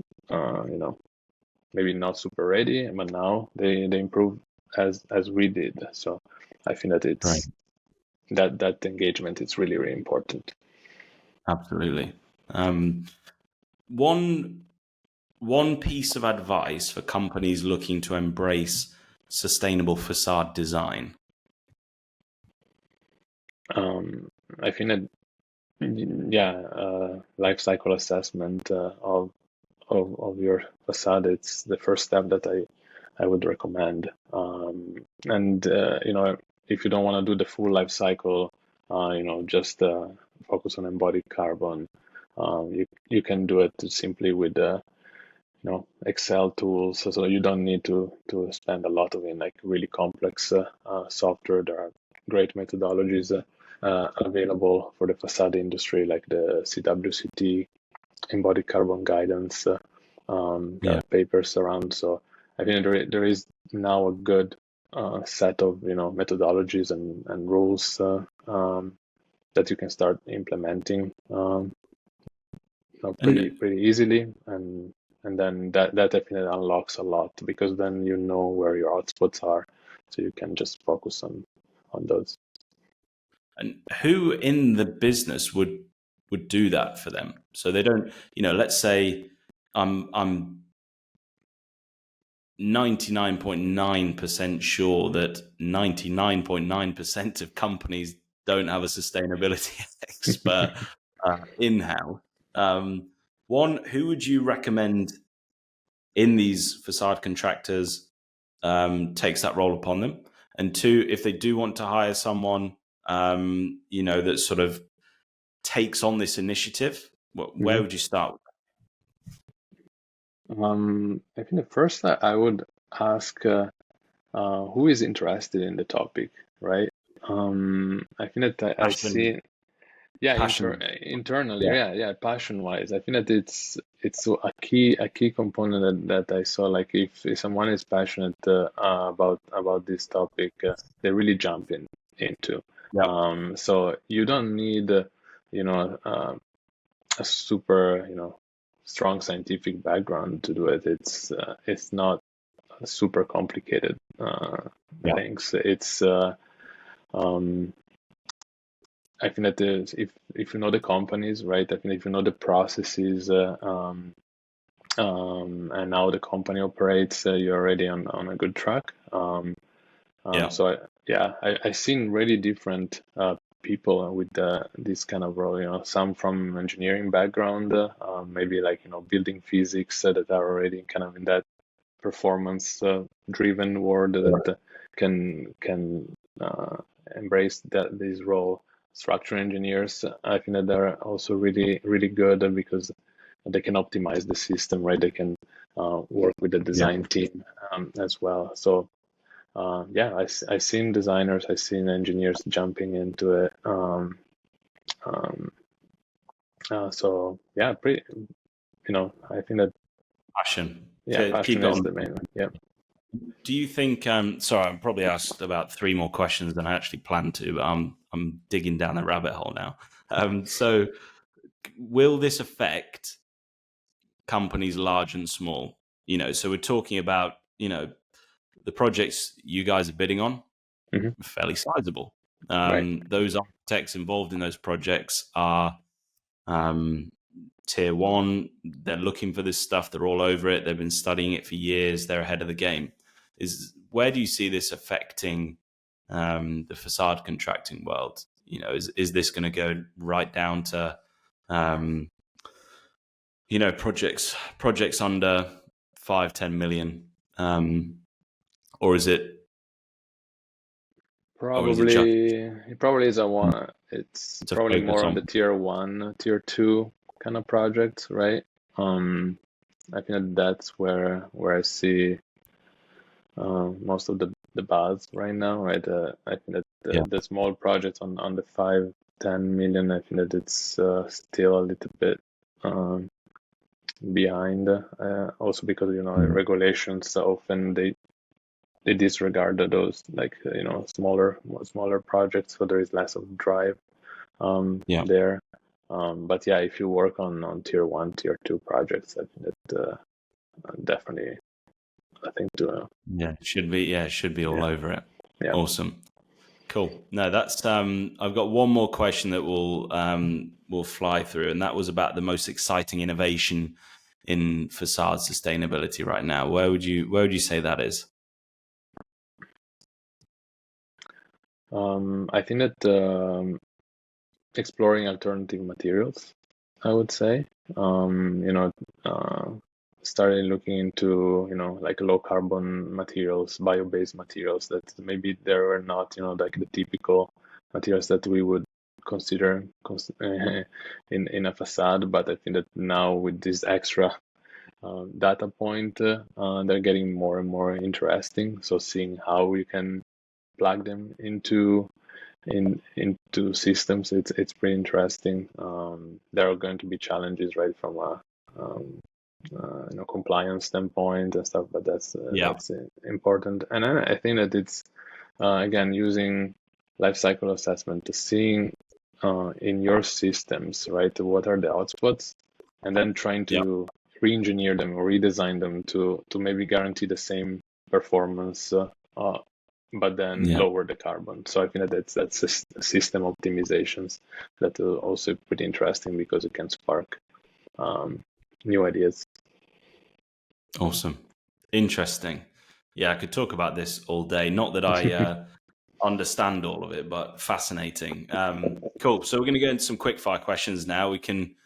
[SPEAKER 2] maybe not super ready, but now they improve as we did. So I think that it's right. that engagement is really, really important.
[SPEAKER 1] Absolutely. One piece of advice for companies looking to embrace sustainable facade design.
[SPEAKER 2] I think that lifecycle assessment of your facade, it's the first step that I would recommend. And if you don't want to do the full life cycle, just focus on embodied carbon. You can do it simply with Excel tools, so you don't need to spend a lot of like really complex software. There are great methodologies available for the facade industry, like the CWCT embodied carbon guidance. There are papers around, so I think there is now a good set of methodologies and rules that you can start implementing pretty easily, and then that definitely unlocks a lot, because then you know where your hotspots are, so you can just focus on those.
[SPEAKER 1] And who in the business would do that for them? So they don't, let's say I'm 99.9% sure that 99.9% of companies don't have a sustainability expert in-house. One, who would you recommend in these facade contractors takes that role upon them? And two, if they do want to hire someone, that sort of takes on this initiative, where would you start?
[SPEAKER 2] I think at first I would ask who is interested in the topic, right? I think that I see, yeah,
[SPEAKER 1] Passion.
[SPEAKER 2] internally,
[SPEAKER 1] Yeah.
[SPEAKER 2] yeah, passion wise, I think that it's a key component that I saw. Like if someone is passionate about this topic, they really jump into.
[SPEAKER 1] Yep.
[SPEAKER 2] So you don't need a super strong scientific background to do it. It's not super complicated
[SPEAKER 1] Yeah.
[SPEAKER 2] things. It's I think that if you know the companies, right? I think if you know the processes and how the company operates, you're already on a good track.
[SPEAKER 1] Yeah.
[SPEAKER 2] So I've seen really different people with this kind of role. Some from engineering background, maybe like building physics that are already kind of in that performance driven world that can embrace this role. Structural engineers, I think that they're also really really good because they can optimize the system, right? They can work with the design team as well. So I've seen designers, I've seen engineers jumping into it. So yeah, pretty. I think that
[SPEAKER 1] Passion.
[SPEAKER 2] passion
[SPEAKER 1] Keep it
[SPEAKER 2] is
[SPEAKER 1] on.
[SPEAKER 2] the main one. Yeah.
[SPEAKER 1] Do you think? Sorry, I probably asked about three more questions than I actually planned to, but I'm digging down the rabbit hole now. So, will this affect companies large and small? So we're talking about the projects you guys are bidding on, fairly sizable.
[SPEAKER 2] Right.
[SPEAKER 1] Those architects involved in those projects are tier one. They're looking for this stuff. They're all over it. They've been studying it for years. They're ahead of the game. Where do you see this affecting the facade contracting world? Is this going to go right down to projects under 5-10 million, or is it just
[SPEAKER 2] It probably is a one. It's
[SPEAKER 1] to
[SPEAKER 2] probably
[SPEAKER 1] focus
[SPEAKER 2] more on
[SPEAKER 1] on?
[SPEAKER 2] the tier one, tier two kind of projects, right? I think that's where I see most of the buzz right now, right? I think that
[SPEAKER 1] Yeah.
[SPEAKER 2] the small projects on the 5-10 million, I think that it's still a little bit behind. Also because regulations often they disregard those smaller projects, so there is less of drive there. But yeah, if you work on tier one, tier two projects, I think that definitely I think
[SPEAKER 1] It should be all over it.
[SPEAKER 2] yeah.
[SPEAKER 1] Awesome. Cool. No, that's I've got one more question that we'll fly through, and that was about the most exciting innovation in facade sustainability right now. Where would you say that is?
[SPEAKER 2] I think that exploring alternative materials, I would say. Started looking into like low carbon materials, bio-based materials that maybe there were not like the typical materials that we would consider in a facade. But I think that now with this extra data point, they're getting more and more interesting. So seeing how we can plug them into systems, it's pretty interesting. There are going to be challenges, right, from a compliance standpoint and stuff, but that's important. And I think that it's again using lifecycle assessment to seeing in your systems, right, what are the hotspots, and then trying to re-engineer them or redesign them to maybe guarantee the same performance, but then lower the carbon. So I think that that's system optimizations that are also pretty interesting because it can spark new ideas.
[SPEAKER 1] Awesome. Interesting. Yeah, I could talk about this all day. Not that I understand all of it, but fascinating. Cool. So we're going to go into some quickfire questions now. We can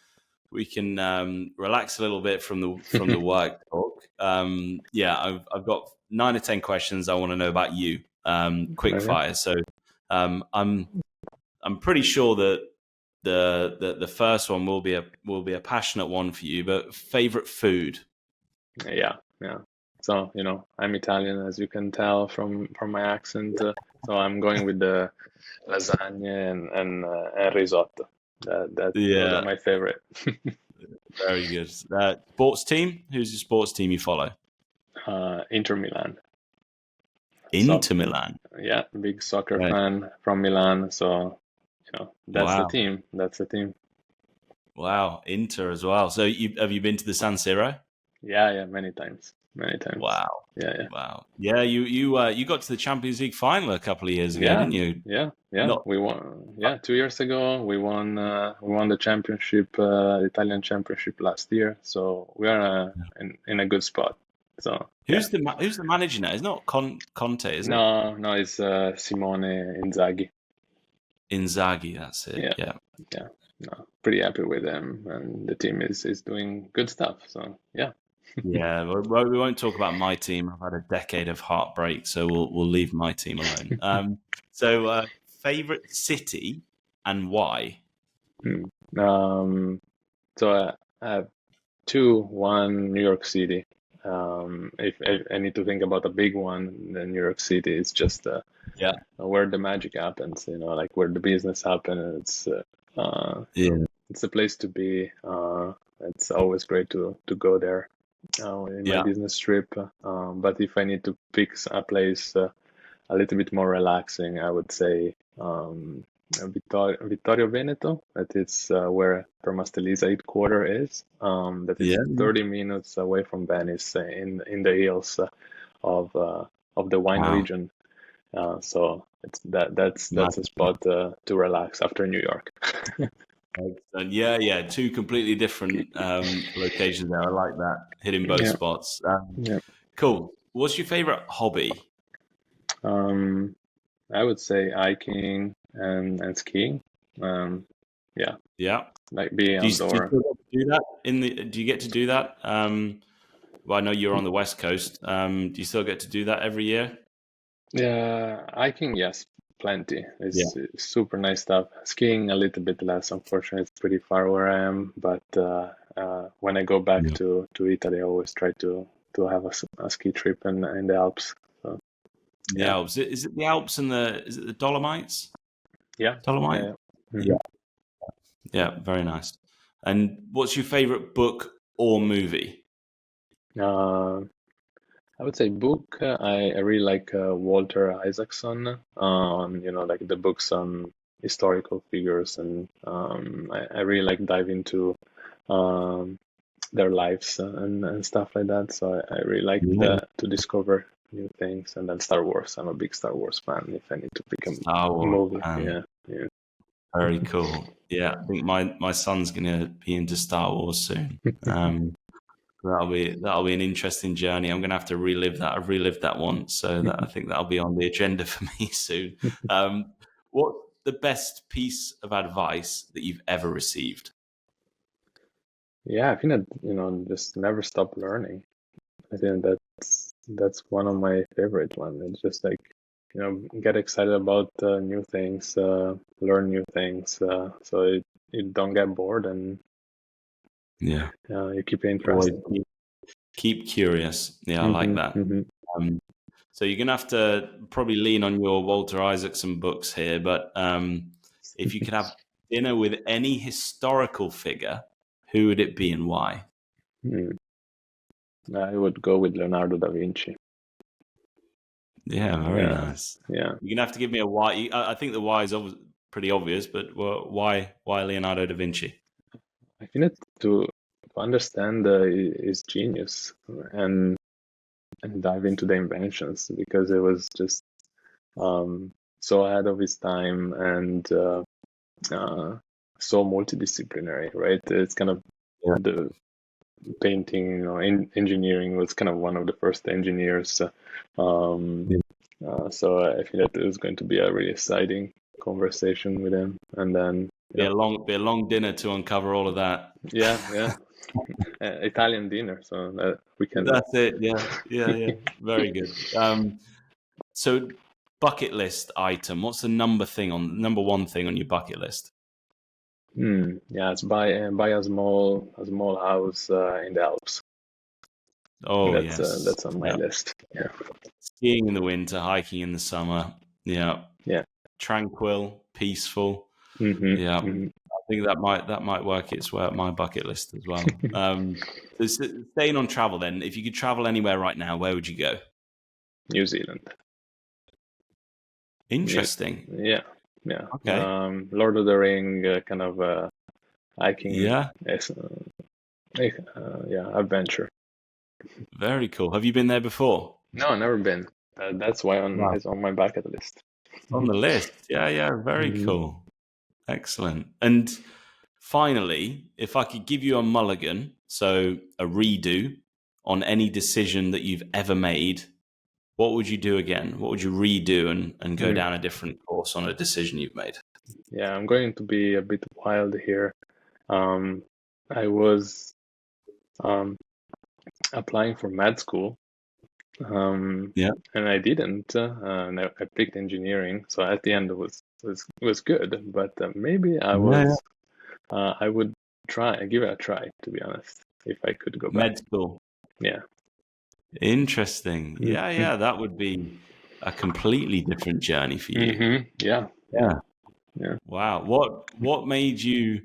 [SPEAKER 1] relax a little bit from the work talk. I've got 9 or 10 questions I want to know about you. Quickfire. So I'm pretty sure that the first one will be a passionate one for you. But favorite food?
[SPEAKER 2] Yeah. So, I'm Italian, as you can tell from my accent. So I'm going with the lasagna and risotto. Those are my favorite.
[SPEAKER 1] Very good. Sports team? Who's the sports team you follow?
[SPEAKER 2] Inter Milan.
[SPEAKER 1] Inter Milan.
[SPEAKER 2] Yeah, big soccer fan from Milan. So, that's the team. That's the team.
[SPEAKER 1] Wow, Inter as well. So have you been to the San Siro?
[SPEAKER 2] Yeah, many times.
[SPEAKER 1] Wow.
[SPEAKER 2] Yeah.
[SPEAKER 1] Wow. Yeah, you got to the Champions League final a couple of years ago, didn't you?
[SPEAKER 2] Yeah. We won. Yeah, 2 years ago we won. We won the championship, Italian championship last year. So we are in a good spot. So
[SPEAKER 1] who's the manager now? It's not Conte, is it?
[SPEAKER 2] No, it's Simone Inzaghi.
[SPEAKER 1] Inzaghi, that's it. Yeah.
[SPEAKER 2] No, pretty happy with them, and the team is doing good stuff. So yeah.
[SPEAKER 1] Yeah, well, we won't talk about my team. I've had a decade of heartbreak, so we'll leave my team alone. So, favorite city and why?
[SPEAKER 2] So I have two. One, New York City. If I need to think about a big one, then New York City is just where the magic happens. Like where the business happens. It's a place to be. It's always great to go there in my business trip. But if I need to pick a place a little bit more relaxing, I would say Vittorio Veneto. That is where Permastelisa headquarter is. That is 30 minutes away from Venice, in the hills of the wine region. So that's a spot to relax after New York.
[SPEAKER 1] Excellent. Yeah. Two completely different locations there. I like that, hitting both spots. Cool. What's your favorite hobby?
[SPEAKER 2] I would say hiking and skiing. Like being outdoor.
[SPEAKER 1] Do you get to do that? Well, I know you're on the West Coast. Do you still get to do that every year?
[SPEAKER 2] Yeah, hiking, yes, plenty. It's super nice stuff. Skiing a little bit less, unfortunately. It's pretty far where I am, but when I go back to Italy, I always try to have a ski trip in the Alps. So,
[SPEAKER 1] the Alps. Is it the Alps and is it the Dolomites?
[SPEAKER 2] Yeah.
[SPEAKER 1] Dolomite? Yeah, very nice. And what's your favorite book or movie?
[SPEAKER 2] I would say book. I really like Walter Isaacson. Like the books on historical figures, and I really like dive into their lives and stuff like that. So I really like to discover new things. And then Star Wars. I'm a big Star Wars fan. If I need to pick a movie, yeah.
[SPEAKER 1] Very cool. Yeah, I think my son's gonna be into Star Wars soon. That'll be an interesting journey. I'm gonna have to relive that. I've relived that once, so I think that'll be on the agenda for me soon. What's the best piece of advice that you've ever received?
[SPEAKER 2] Yeah, I think that just never stop learning. I think that's one of my favorite ones. It's just like get excited about new things, learn new things, so you don't get bored, and you keep interested.
[SPEAKER 1] Keep curious. I like that. So you're gonna have to probably lean on your Walter Isaacson books here, but if you could have dinner with any historical figure, who would it be and why?
[SPEAKER 2] I would go with Leonardo da Vinci.
[SPEAKER 1] Yeah, very nice.
[SPEAKER 2] Yeah,
[SPEAKER 1] you're gonna have to give me a why. I think the why is pretty obvious, but why Leonardo da Vinci?
[SPEAKER 2] I think that to understand his genius and dive into the inventions, because it was just so ahead of his time and so multidisciplinary, right? It's kind of the painting, engineering was kind of one of the first engineers So I think that it was going to be a really exciting conversation with him. And then
[SPEAKER 1] Be a long dinner to uncover all of that.
[SPEAKER 2] yeah. Italian dinner, so that we can.
[SPEAKER 1] That's it. Yeah. Very good. So bucket list item. What's the number one thing on your bucket list?
[SPEAKER 2] Yeah, it's buy a small house in the Alps.
[SPEAKER 1] Oh,
[SPEAKER 2] That's on my list. Yeah.
[SPEAKER 1] Skiing in the winter, hiking in the summer. Yeah. Tranquil, peaceful. Yeah. I think that might work its way up my bucket list as well. So staying on travel then, if you could travel anywhere right now, where would you go?
[SPEAKER 2] New Zealand.
[SPEAKER 1] Interesting.
[SPEAKER 2] Yeah.
[SPEAKER 1] Okay.
[SPEAKER 2] Lord of the Ring kind of hiking.
[SPEAKER 1] Yeah.
[SPEAKER 2] Adventure.
[SPEAKER 1] Very cool. Have you been there before?
[SPEAKER 2] No, never been. That's why it's on my bucket list.
[SPEAKER 1] On the list. Yeah. Very cool. Excellent. And finally, if I could give you a mulligan, so a redo on any decision that you've ever made, what would you do again? What would you redo and go down a different course on a decision you've made?
[SPEAKER 2] Yeah, I'm going to be a bit wild here. I was applying for med school. And I didn't. And I picked engineering. So at the end, it was good. But maybe I would give it a try, to be honest, if I could go back.
[SPEAKER 1] Med school.
[SPEAKER 2] Yeah.
[SPEAKER 1] Interesting. Yeah. That would be a completely different journey for you.
[SPEAKER 2] Yeah.
[SPEAKER 1] Wow. What made you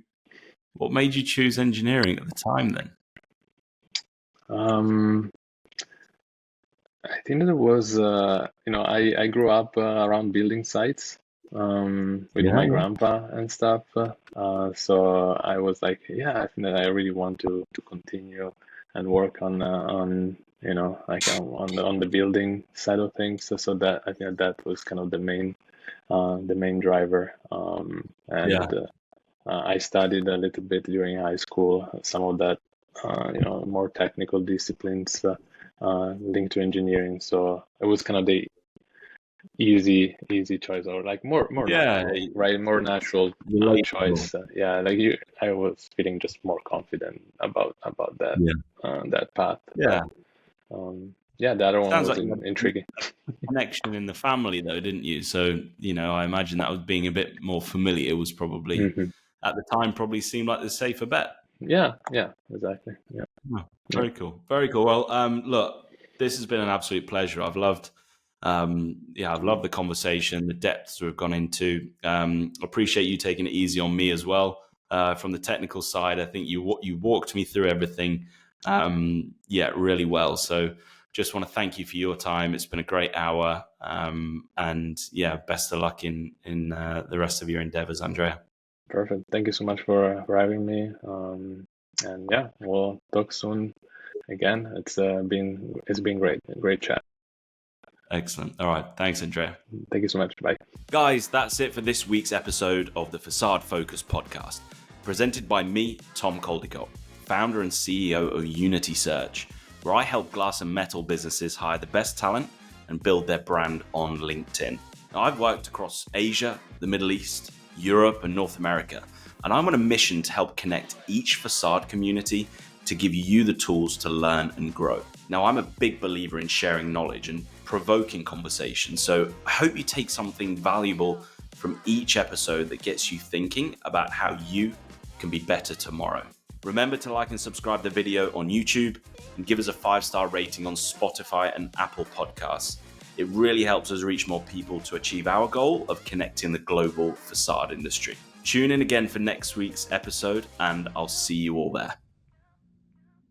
[SPEAKER 1] choose engineering at the time then?
[SPEAKER 2] I think that it was, I grew up around building sites with my grandpa and stuff. So I was like, I think that I really want to continue and work on the building side of things. So that I think that was kind of the main driver. I studied a little bit during high school, some of that, more technical disciplines linked to engineering. So it was kind of the easy choice, or like more natural, right? More natural choice. I was feeling just more confident about that that path.
[SPEAKER 1] Yeah.
[SPEAKER 2] The other one was intriguing.
[SPEAKER 1] Connection in the family, though, didn't you? So I imagine that was being a bit more familiar was probably at the time probably seemed like the safer bet.
[SPEAKER 2] Yeah, exactly. Yeah.
[SPEAKER 1] Oh, very cool. Well, look, this has been an absolute pleasure. I've loved the conversation, the depths we've gone into. Appreciate you taking it easy on me as well. From the technical side, I think you walked me through everything, really well. So just want to thank you for your time. It's been a great hour, and best of luck in the rest of your endeavors, Andrea.
[SPEAKER 2] Perfect. Thank you so much for having me. And we'll talk soon again. It's been great chat.
[SPEAKER 1] Excellent. All right. Thanks, Andrea.
[SPEAKER 2] Thank you so much. Bye.
[SPEAKER 1] Guys, that's it for this week's episode of the Facade Focus podcast, presented by me, Tom Caldicott, founder and CEO of Unity Search, where I help glass and metal businesses hire the best talent and build their brand on LinkedIn. Now, I've worked across Asia, the Middle East, Europe, and North America, and I'm on a mission to help connect each facade community to give you the tools to learn and grow. Now, I'm a big believer in sharing knowledge and provoking conversation, so I hope you take something valuable from each episode that gets you thinking about how you can be better tomorrow. Remember to like and subscribe the video on YouTube and give us a 5-star rating on Spotify and Apple Podcasts. It really helps us reach more people to achieve our goal of connecting the global facade industry. Tune in again for next week's episode, and I'll see you all there.